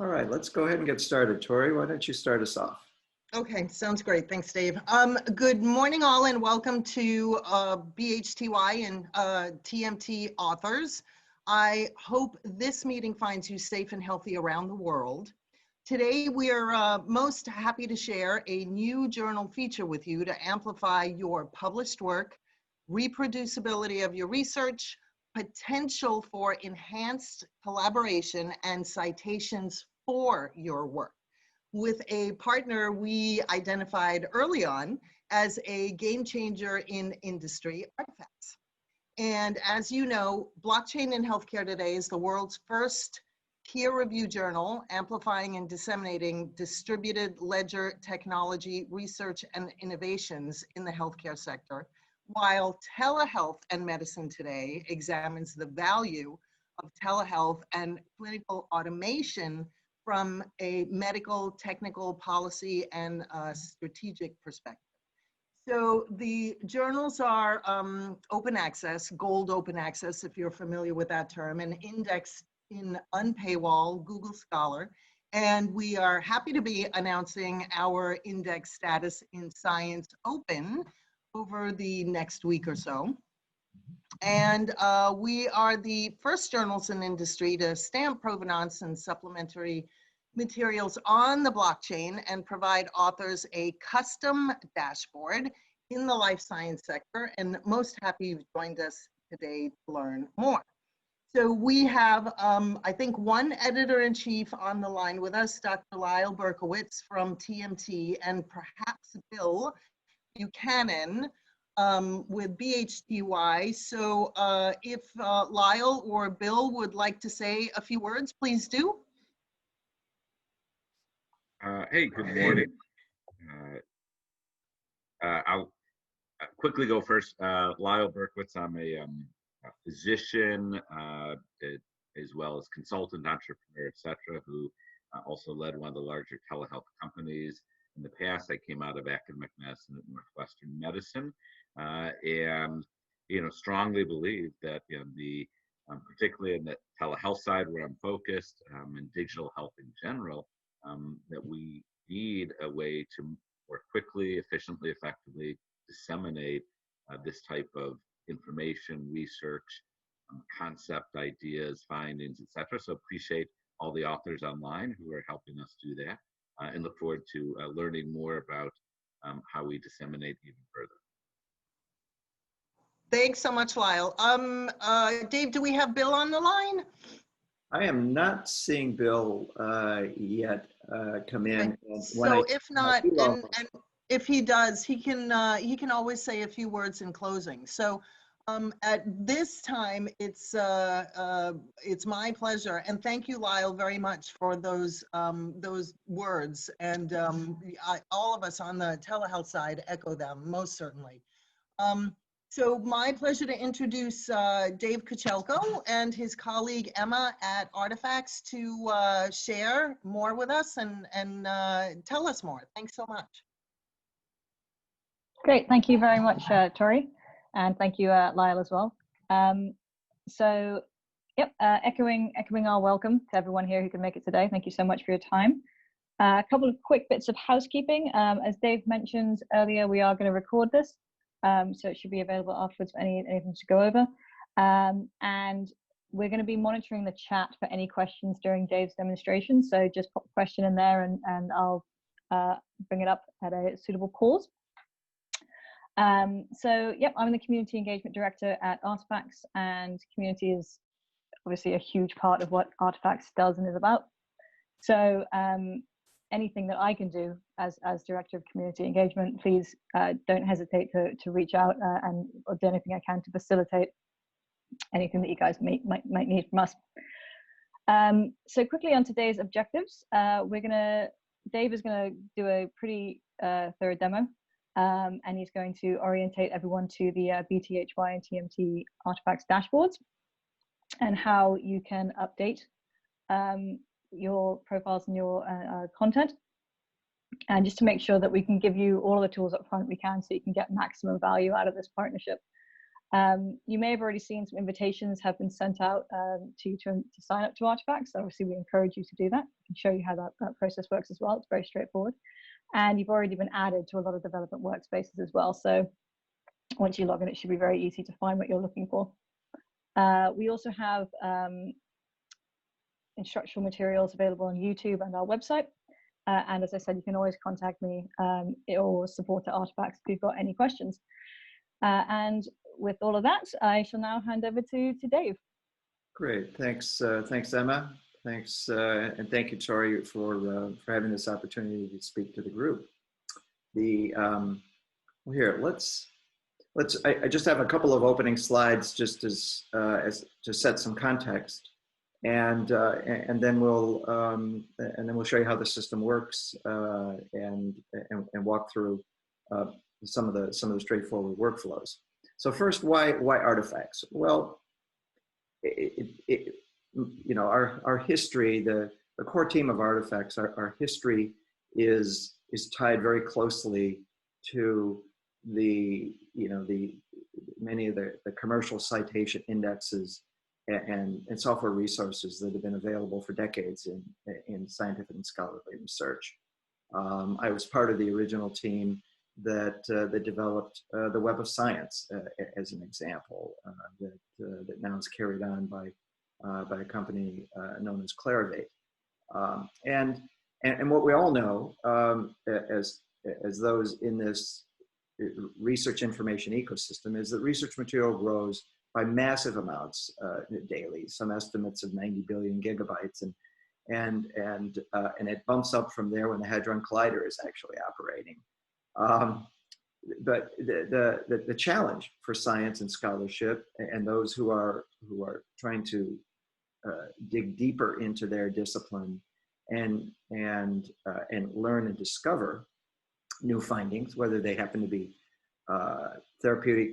All right, let's go ahead and get started. Tori, why don't you start us off? Okay, sounds great. Thanks, Dave. Good morning, all, and welcome to BHTY and TMT authors. I hope this meeting finds you safe and healthy around the world. Today, we are most happy to share a new journal feature with you to amplify your published work, reproducibility of your research, potential for enhanced collaboration, and citations for your work, with a partner we identified early on as a game changer in industry, Artifacts. And as you know, Blockchain in Healthcare Today is the world's first peer-reviewed journal amplifying and disseminating distributed ledger technology, research, and innovations in the healthcare sector, while Telehealth and Medicine Today examines the value of telehealth and clinical automation from a medical, technical, policy, and strategic perspective. So the journals are open access, gold open access, if you're familiar with that term, and indexed in unpaywall Google Scholar. And we are happy to be announcing our index status in Science Open over the next week or so. And we are the first journals in industry to stamp provenance and supplementary materials on the blockchain and provide authors a custom dashboard in the life science sector. And most happy you've joined us today to learn more. So we have, I think, one editor-in-chief on the line with us, Dr. Lyle Berkowitz from TMT, and perhaps Bill Buchanan with BHTY. So if Lyle or Bill would like to say a few words, please do. Hey, good morning. I'll quickly go first. Lyle Berkowitz, I'm a physician, as well as consultant, entrepreneur, etc., who also led one of the larger telehealth companies. In the past, I came out of academic medicine at Northwestern Medicine, and strongly believe that particularly in the telehealth side where I'm focused, and digital health in general, that we need a way to more quickly, efficiently, effectively disseminate this type of information, research, concept, ideas, findings, etc. So appreciate all the authors online who are helping us do that, and look forward to learning more about how we disseminate even further. Thanks so much, Lyle. Dave, do we have Bill on the line? I am not seeing Bill yet come in. Okay. So if not, and if he does, he can always say a few words in closing. So at this time, it's my pleasure, and thank you, Lyle, very much for those words. And all of us on the telehealth side echo them most certainly. So my pleasure to introduce Dave Kochelko and his colleague Emma at Artifacts to share more with us and tell us more. Thanks so much. Great, thank you very much, Tori, and thank you, Lyle, as well. So, yep, echoing our welcome to everyone here who can make it today. Thank you so much for your time. A couple of quick bits of housekeeping. As Dave mentioned earlier, we are going to record this. So it should be available afterwards for anything to go over. And we're going to be monitoring the chat for any questions during Dave's demonstration. So just pop a question in there and I'll bring it up at a suitable pause. So, yep, I'm the Community Engagement Director at Artifacts, and community is obviously a huge part of what Artifacts does and is about. So anything that I can do as Director of Community Engagement, please don't hesitate to reach out and I'll do anything I can to facilitate anything that you guys might need from us. So quickly on today's objectives, Dave is gonna do a pretty thorough demo, and he's going to orientate everyone to the BHTY and TMT Artifacts dashboards and how you can update your profiles and your content, and just to make sure that we can give you all of the tools up front we can so you can get maximum value out of this partnership. You may have already seen some invitations have been sent out to sign up to Artifacts. So obviously, we encourage you to do that. I can show you how that process works as well. It's very straightforward. And you've already been added to a lot of development workspaces as well. So once you log in, it should be very easy to find what you're looking for. We also have instructional materials available on YouTube and our website. And as I said, you can always contact me or support at Artifacts if you've got any questions. And with all of that, I shall now hand over to Dave. Great, thanks, thanks Emma. Thanks, and thank you, Tori, for having this opportunity to speak to the group. Well, here, I just have a couple of opening slides just as to set some context, and then we'll show you how the system works and walk through some of the straightforward workflows. So first, why artifacts? Well, you know, our history, the core team of Artifacts, our history is tied very closely to many of the commercial citation indexes and software resources that have been available for decades in scientific and scholarly research. I was part of the original team that developed the Web of Science as an example that now is carried on by a company known as Clarivate. And what we all know as those in this research information ecosystem is that research material grows by massive amounts daily. Some estimates of 90 billion gigabytes, and it bumps up from there when the Hadron Collider is actually operating. But the challenge for science and scholarship and those who are trying to dig deeper into their discipline and learn and discover new findings, whether they happen to be therapeutic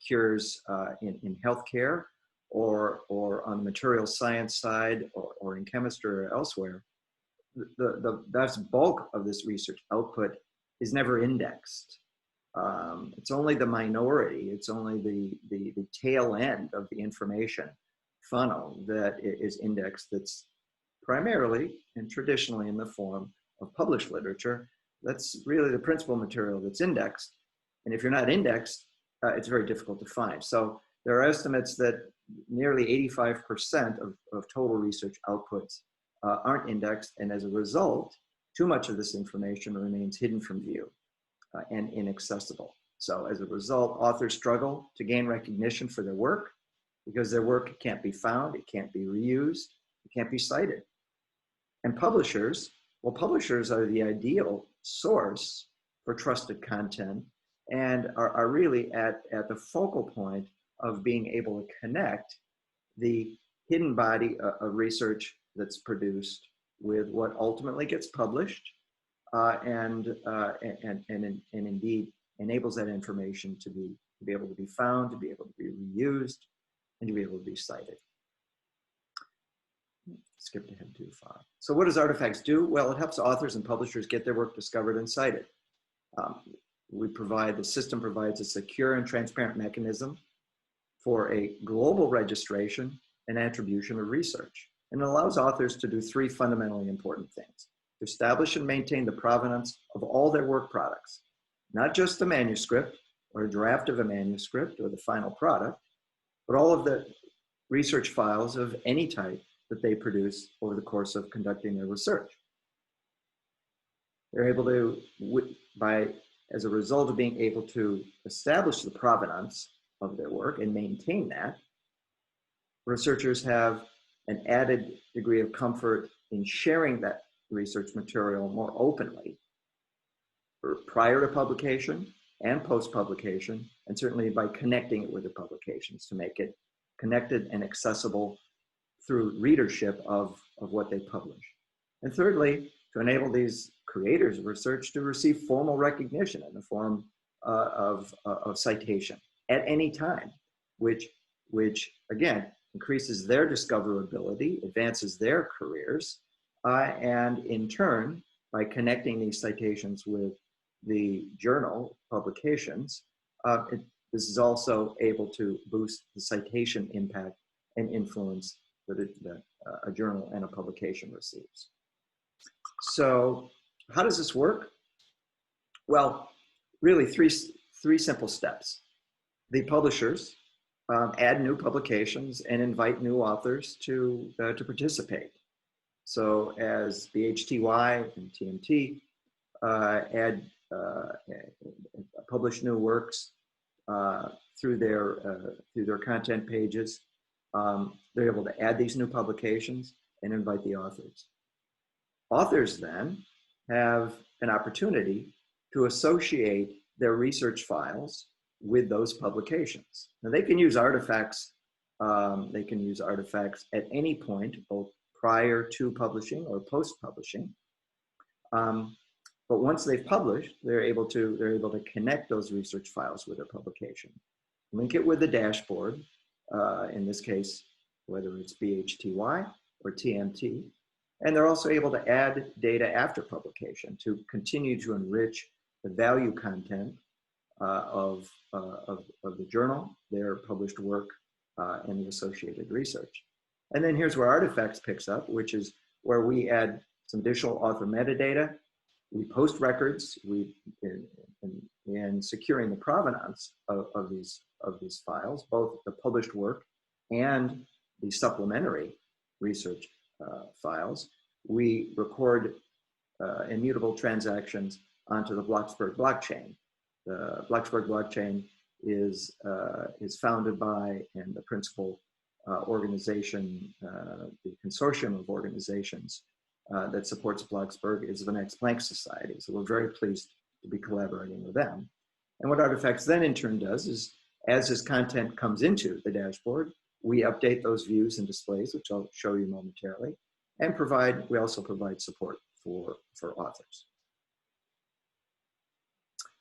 cures in healthcare or on the material science side or in chemistry or elsewhere, the vast bulk of this research output is never indexed. It's only the minority, it's only the tail end of the information funnel that is indexed, that's primarily and traditionally in the form of published literature. That's really the principal material that's indexed. And if you're not indexed, it's very difficult to find. So there are estimates that nearly 85% of total research outputs aren't indexed. And as a result, too much of this information remains hidden from view and inaccessible. So as a result, authors struggle to gain recognition for their work because their work can't be found, it can't be reused, it can't be cited. And publishers, well, publishers are the ideal source for trusted content and are really at the focal point of being able to connect the hidden body of research that's produced with what ultimately gets published and indeed enables that information to be able to be found, to be able to be reused, and to be able to be cited. Skipped ahead too far. So what does Artifacts do? Well, it helps authors and publishers get their work discovered and cited. The system provides a secure and transparent mechanism for a global registration and attribution of research. And it allows authors to do three fundamentally important things: to establish and maintain the provenance of all their work products, not just the manuscript or a draft of a manuscript or the final product, but all of the research files of any type that they produce over the course of conducting their research. They're able to, as a result of being able to establish the provenance of their work and maintain that, researchers have an added degree of comfort in sharing that research material more openly prior to publication and post-publication, and certainly by connecting it with the publications to make it connected and accessible through readership of what they publish. And thirdly, to enable these creators of research to receive formal recognition in the form of citation at any time, which again, increases their discoverability, advances their careers, and in turn, by connecting these citations with the journal publications, This is also able to boost the citation impact and influence that a journal and a publication receives. So how does this work? Well, really three simple steps. The publishers add new publications and invite new authors to participate. So as BHTY and TMT publish new works through their content pages, they're able to add these new publications and invite the authors. Authors then have an opportunity to associate their research files with those publications. Now they can use artifacts. They can use artifacts at any point, both prior to publishing or post-publishing. But once they've published, they're able to connect those research files with their publication, link it with the dashboard. In this case, whether it's BHTY or TMT, and they're also able to add data after publication to continue to enrich the value content of the journal, their published work, and the associated research. And then here's where Artifacts picks up, which is where we add some additional author metadata. We post records. In securing the provenance of these files, both the published work and the supplementary research files. We record immutable transactions onto the Bloxburg blockchain. The Bloxburg blockchain is founded by, and the principal organization, the consortium of organizations that supports Bloxburg is the Max Planck Society. So we're very pleased to be collaborating with them. And what Artifacts then in turn does is, as this content comes into the dashboard, we update those views and displays, which I'll show you momentarily, and we also provide support for authors.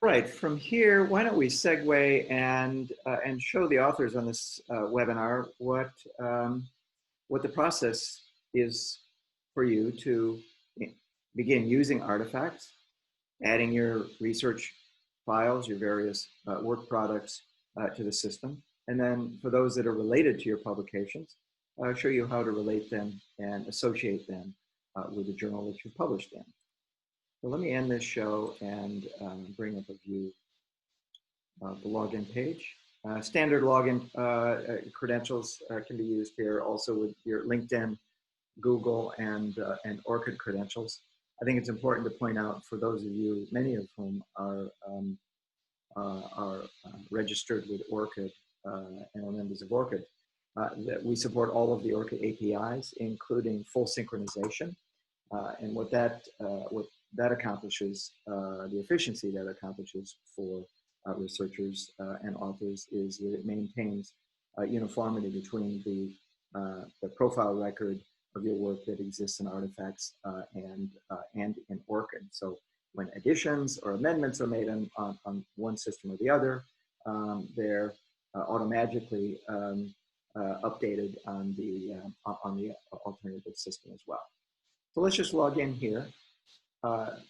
Right, from here, why don't we segue and show the authors on this webinar what the process is for you to begin using Artifacts, adding your research files, your various work products to the system. And then for those that are related to your publications, I'll show you how to relate them and associate them with the journal that you've published in. So let me end this show and bring up a view of the login page. Standard login credentials can be used here, also with your LinkedIn, Google, and ORCID credentials. I think it's important to point out for those of you, many of whom are registered with ORCID and are members of ORCID, that we support all of the ORCID APIs, including full synchronization. And what that accomplishes, the efficiency that accomplishes for researchers and authors, is that it maintains uniformity between the profile record of your work that exists in Artifacts and in ORCID. So when additions or amendments are made on one system or the other, they're automatically updated on the alternative system as well. So let's just log in here.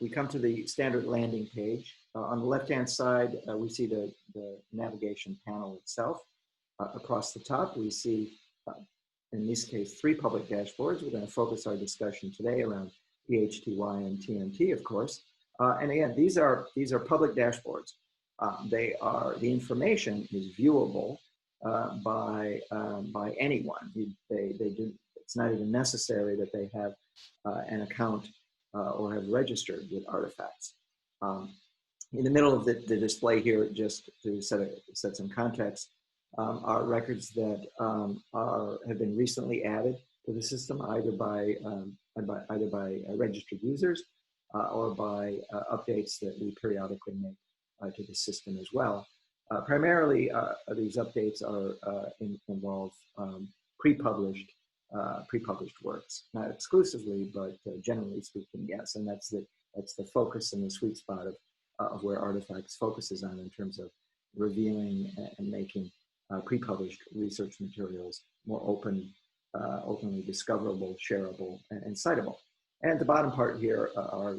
We come to the standard landing page. On the left-hand side, we see the navigation panel itself. Across the top, we see, in this case, 3 public dashboards. We're going to focus our discussion today around BHTY and TMT, of course. And again, these are public dashboards. The information is viewable by anyone. It's not even necessary that they have an account or have registered with Artifacts. In the middle of the display here, just to set some context, are records that have been recently added to the system, either by registered users or by updates that we periodically make to the system as well. Primarily, these updates involve pre-published works, not exclusively, but generally speaking, yes. And that's the focus and the sweet spot of where Artifacts focuses on in terms of revealing and making pre-published research materials more openly discoverable, shareable, and citable. And at the bottom part here are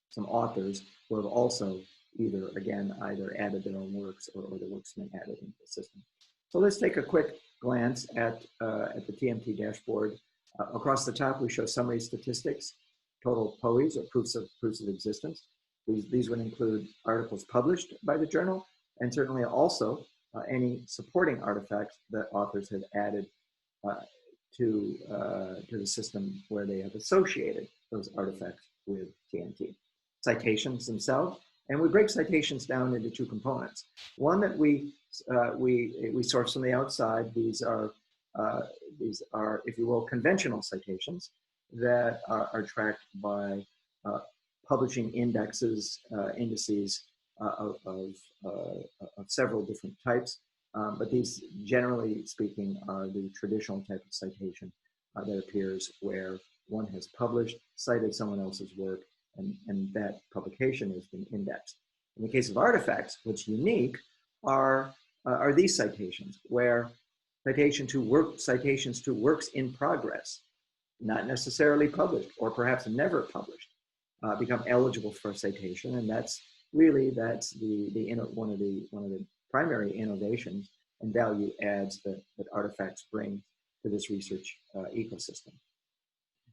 some authors who have also either added their own works or the works been added into the system. So let's take a quick glance at the TMT dashboard. Across the top, we show summary statistics, total POEs, or proofs of existence. These would include articles published by the journal, and certainly also any supporting artifacts that authors have added to the system where they have associated those artifacts with TMT. Citations themselves, and we break citations down into two components. One that we source from the outside. These are, if you will, conventional citations that are tracked by publishing indices of several different types. But these, generally speaking, are the traditional type of citation that appears where one has published, cited someone else's work, and that publication has been indexed. In the case of artifacts, what's unique are these citations, where citations to works in progress, not necessarily published, or perhaps never published, become eligible for citation, and that's one of the primary innovations and value adds that artifacts bring to this research ecosystem.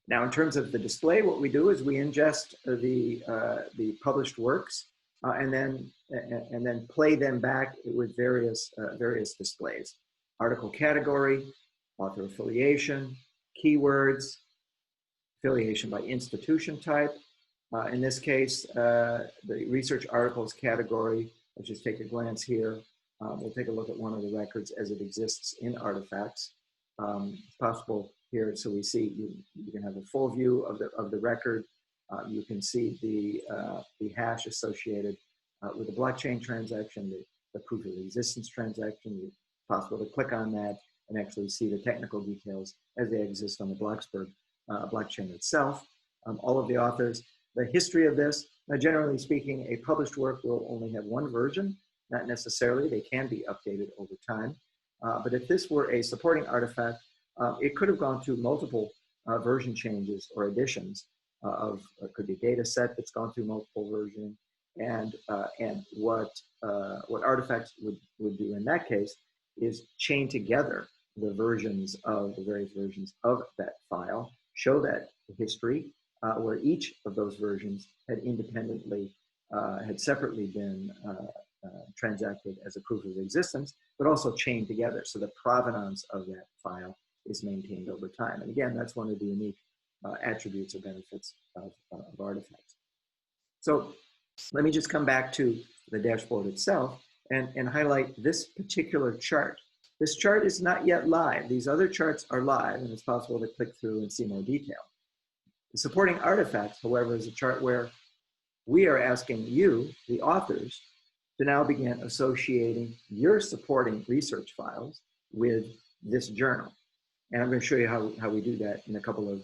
Now, in terms of the display, what we do is we ingest the published works and then play them back with various displays: article category, author affiliation, keywords, affiliation by institution type. In this case, the research articles category. Let's just take a glance here. We'll take a look at one of the records as it exists in artifacts. It's possible here, so we see you can have a full view of the record. You can see the hash associated with the blockchain transaction, the proof of existence transaction. It's possible to click on that and actually see the technical details as they exist on the blockchain itself. All of the authors, the history of this. Now, generally speaking, a published work will only have one version. Not necessarily, they can be updated over time. But if this were a supporting artifact, it could have gone through multiple version changes or additions it could be a data set that's gone through multiple versions. And what artifacts would do in that case is chain together the various versions of that file, show that history, where each of those versions had separately been transacted as a proof of existence, but also chained together. So the provenance of that file is maintained over time. And again, that's one of the unique attributes or benefits of artifacts. So let me just come back to the dashboard itself and highlight this particular chart. This chart is not yet live. These other charts are live, and it's possible to click through and see more detail. The supporting artifacts, however, is a chart where we are asking you, the authors, to now begin associating your supporting research files with this journal. And I'm going to show you how we do that in a couple of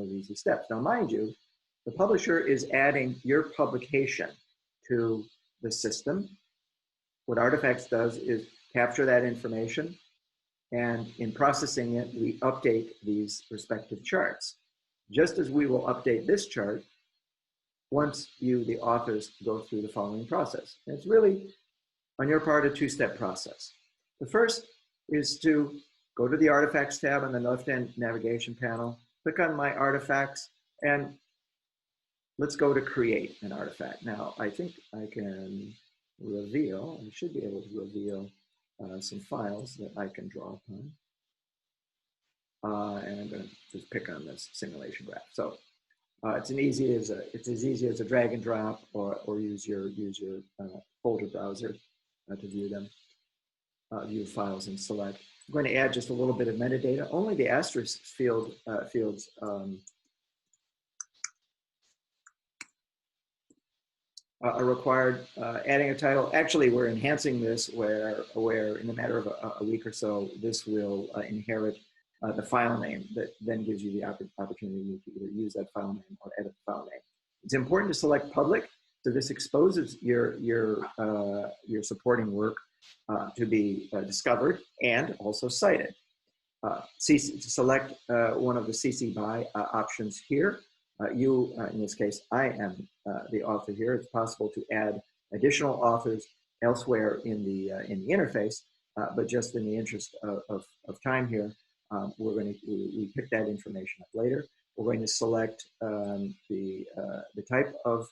easy steps. Now, mind you, the publisher is adding your publication to the system. What Artifacts does is capture that information, and in processing it, we update these respective charts. Just as we will update this chart once you, the authors, go through the following process. And it's really, on your part, a two-step process. The first is to go to the Artifacts tab on the left-hand navigation panel, click on My Artifacts, and let's go to Create an Artifact. Now, I think I can reveal, I should be able to reveal some files that I can draw upon. And I'm going to just pick on this simulation graph. So it's as easy as a drag and drop, or use your folder browser to view them, view files and select. I'm going to add just a little bit of metadata. Only the asterisk fields are required. Adding a title. Actually, we're enhancing this where in a matter of a week or so, this will inherit the file name that then gives you the opportunity to either use that file name or edit the file name. It's important to select public, so this exposes your supporting work to be discovered and also cited. Select one of the CC BY options here. In this case, I am the author here. It's possible to add additional authors elsewhere in the interface, but just in the interest of time here, we pick that information up later. We're going to select the type of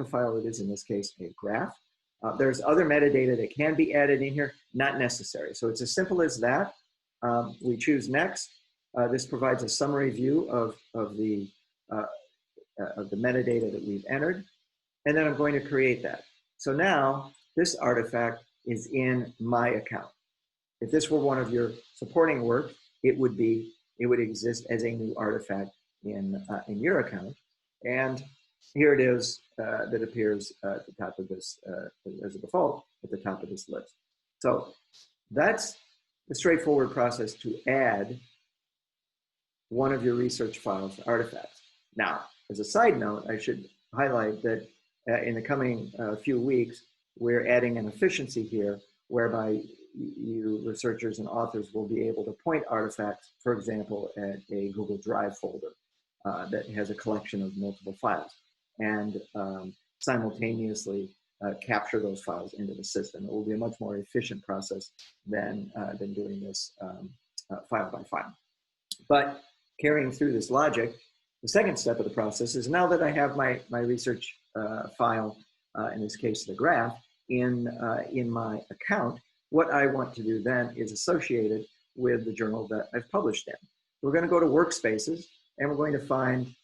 file it is, in this case, a graph. There's other metadata that can be added in here, not necessary. So it's as simple as that. We choose next. This provides a summary view of the metadata that we've entered. And then I'm going to create that. So now this artifact is in my account. If this were one of your supporting work, it would exist as a new artifact in your account. And here it is that appears at the top of this, as a default, at the top of this list. So that's the straightforward process to add one of your research files to artifacts. Now, as a side note, I should highlight that in the coming few weeks, we're adding an efficiency here whereby you researchers and authors will be able to point artifacts, for example, at a Google Drive folder that has a collection of multiple files, and simultaneously capture those files into the system. It will be a much more efficient process than doing this file by file. But carrying through this logic, the second step of the process is, now that I have my research file, in this case the graph, in my account, what I want to do then is associate it with the journal that I've published in. We're going to go to Workspaces, and we're going to find,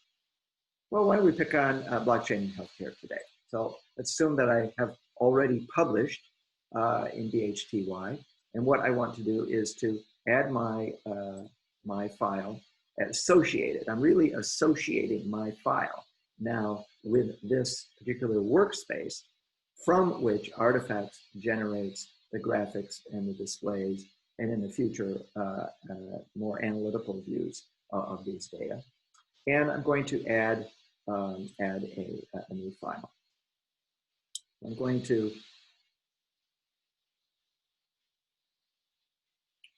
well, why don't we pick on blockchain and healthcare today? So let's assume that I have already published in BHTY, and what I want to do is to add my file associated. I'm really associating my file now with this particular workspace, from which Artifacts generates the graphics and the displays, and in the future, more analytical views of these data. And I'm going to add a new file. I'm going to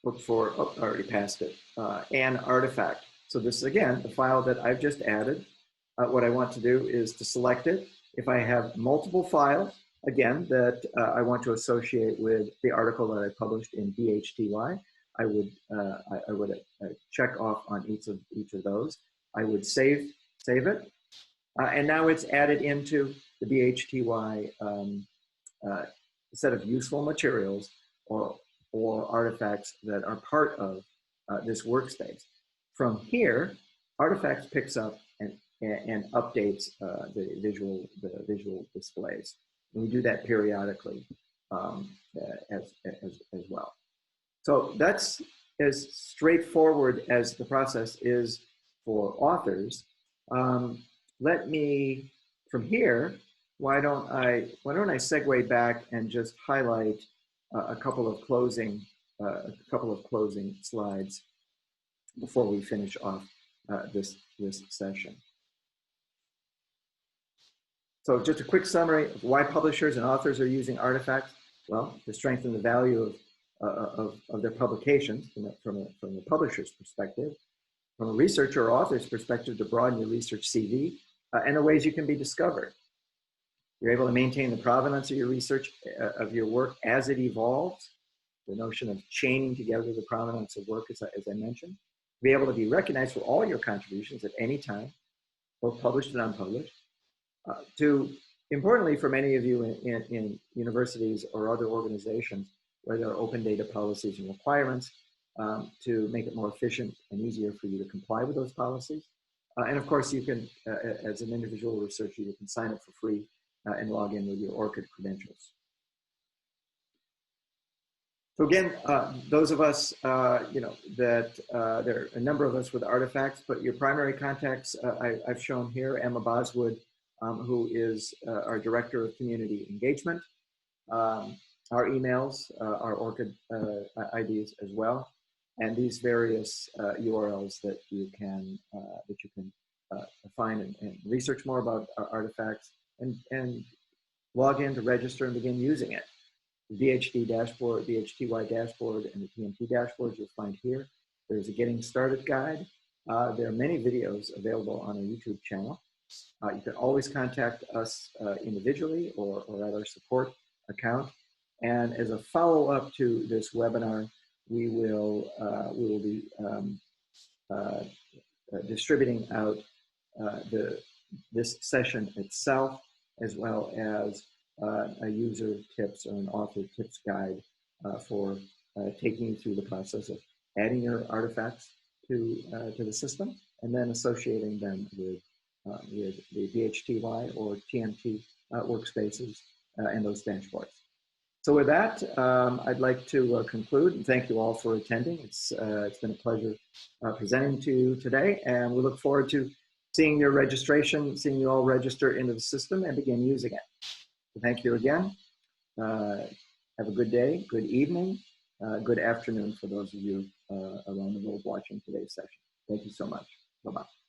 look for, oh, I already passed it, an artifact. So this is, again, the file that I've just added. What I want to do is to select it. If I have multiple files, again, that I want to associate with the article that I published in BHTY, I would check off on each of those. I would save it, and now it's added into the BHTY set of useful materials or artifacts that are part of this workspace. From here, Artifacts picks up and updates the visual displays. And we do that periodically as well. So that's as straightforward as the process is for authors. Let me, from here, why don't I segue back and just highlight a couple of closing slides before we finish off this session. So just a quick summary of why publishers and authors are using artifacts. Well, to strengthen the value of their publications from the publisher's perspective, from a researcher or author's perspective, to broaden your research CV, and the ways you can be discovered. You're able to maintain the provenance of your research, of your work as it evolves. The notion of chaining together the provenance of work, as I mentioned. Be able to be recognized for all your contributions at any time, both published and unpublished. To, importantly, for many of you in universities or other organizations where there are open data policies and requirements, to make it more efficient and easier for you to comply with those policies. And of course, you can, as an individual researcher, you can sign up for free and log in with your ORCID credentials. So again, those of us, there are a number of us with artifacts, but your primary contacts I've shown here: Emma Boswood, who is our Director of Community Engagement, our emails, our ORCID IDs as well, and these various URLs that you can find and research more about our artifacts and log in to register and begin using it. The BHD dashboard, BHTY dashboard, and the TMT dashboards you'll find here. There's a getting started guide. There are many videos available on our YouTube channel. You can always contact us individually or at our support account. And as a follow-up to this webinar, we will be distributing out this session itself, as well as a user tips or an author tips guide for taking you through the process of adding your artifacts to the system and then associating them with the BHTY or TMT workspaces and those dashboards. So with that, I'd like to conclude and thank you all for attending. It's been a pleasure presenting to you today, and we look forward to seeing your registration, seeing you all register into the system and begin using it. So thank you again. Have a good day, good evening, good afternoon for those of you around the world watching today's session. Thank you so much. Bye-bye.